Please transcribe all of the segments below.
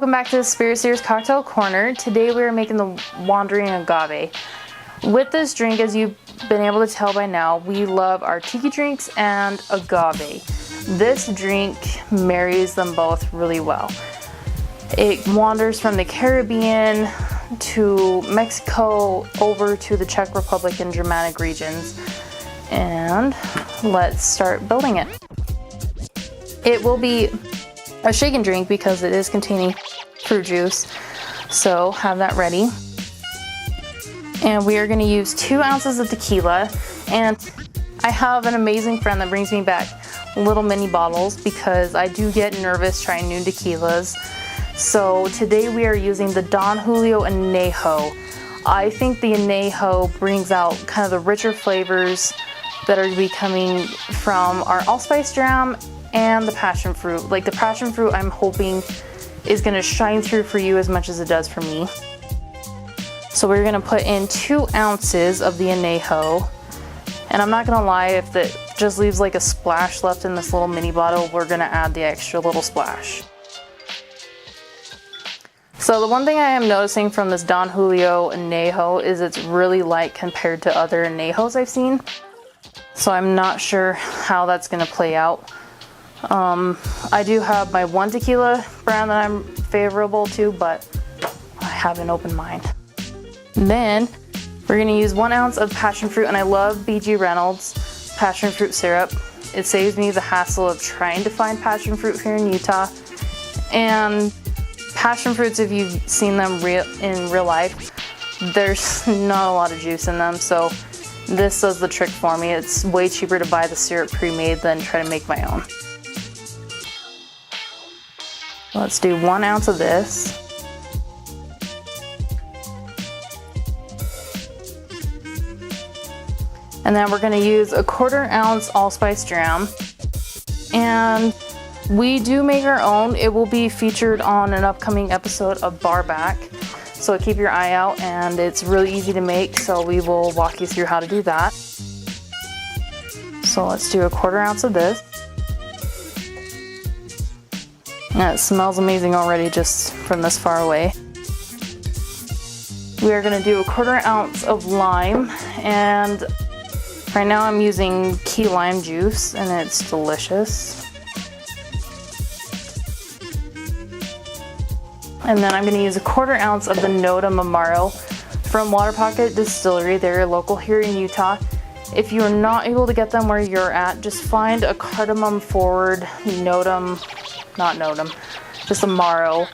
Welcome back to the Spirit Seers Cocktail Corner. Today we are making the Wandering Agave. With this drink, as you've been able to tell by now, we love our tiki drinks and agave. This drink marries them both really well. It wanders from the Caribbean to Mexico over to the Czech Republic and Germanic regions. And let's start building it. It will be a shaken drink because it is containing fruit juice, so have that ready. And we are going to use 2 ounces of tequila, and I have an amazing friend that brings me back little mini bottles because I do get nervous trying new tequilas. So today we are using the Don Julio Añejo. I think the Añejo brings out kind of the richer flavors that are to be coming from our allspice dram and the passion fruit. Like the passion fruit, I'm hoping is gonna shine through for you as much as it does for me. So we're gonna put in 2 ounces of the Añejo. And I'm not gonna lie, if it just leaves like a splash left in this little mini bottle, we're gonna add the extra little splash. So the one thing I am noticing from this Don Julio Añejo is it's really light compared to other Añejos I've seen. So I'm not sure how that's gonna play out. I do have my one tequila brand that I'm favorable to, but I have an open mind. And then we're gonna use 1 ounce of passion fruit, and I love BG Reynolds passion fruit syrup. It saves me the hassle of trying to find passion fruit here in Utah. And passion fruits, if you've seen them in real life, there's not a lot of juice in them, so this does the trick for me. It's way cheaper to buy the syrup pre-made than try to make my own. Let's do 1 ounce of this. And then we're gonna use a 1/4 ounce allspice dram. And we do make our own. It will be featured on an upcoming episode of Barback. So keep your eye out, and it's really easy to make, so we will walk you through how to do that. So let's do a 1/4 ounce of this. And it smells amazing already just from this far away. We are gonna do a 1/4 ounce of lime, and right now I'm using key lime juice, and it's delicious. And then I'm gonna use a 1/4 ounce of the amaro from Water Pocket Distillery. They're local here in Utah. If you're not able to get them where you're at, just find a cardamom forward just amaro.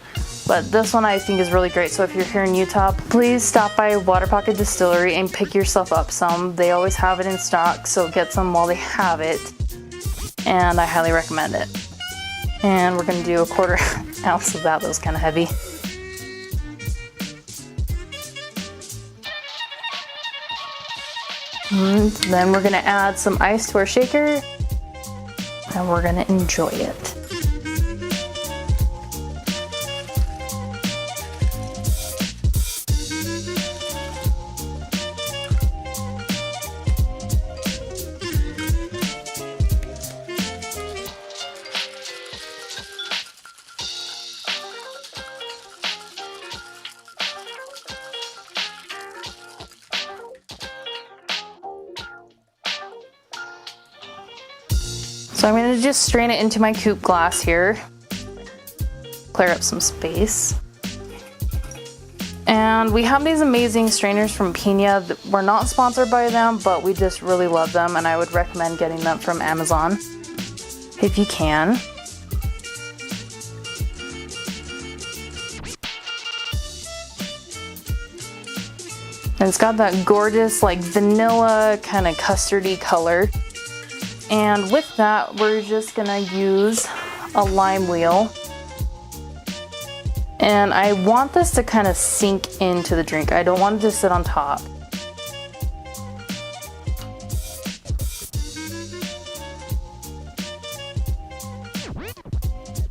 But this one I think is really great. So if you're here in Utah, please stop by Water Pocket Distillery and pick yourself up some. They always have it in stock, so get some while they have it. And I highly recommend it. And we're gonna do a 1/4 ounce of that. That was kind of heavy. And then we're gonna add some ice to our shaker, and we're gonna enjoy it. So I'm going to just strain it into my coupe glass here, clear up some space. And we have these amazing strainers from Pina. We're not sponsored by them, but we just really love them, and I would recommend getting them from Amazon if you can. And it's got that gorgeous like vanilla kind of custardy color. And with that, we're just gonna use a lime wheel. And I want this to kind of sink into the drink. I don't want it to sit on top.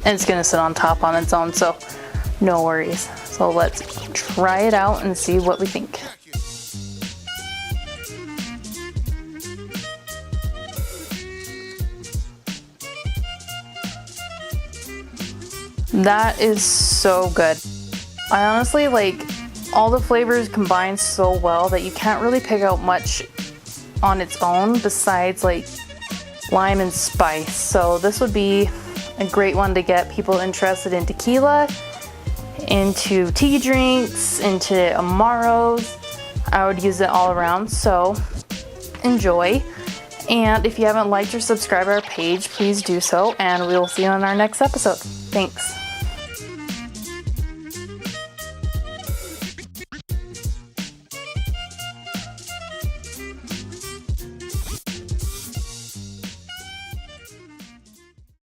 And it's gonna sit on top on its own, so no worries. So let's try it out and see what we think. That is so good. I honestly like all the flavors combined so well that you can't really pick out much on its own besides like lime and spice. So this would be a great one to get people interested in tequila, into tea drinks, into amaros. I would use it all around, so enjoy. And if you haven't liked or subscribed our page, please do so, and we will see you on our next episode. Thanks.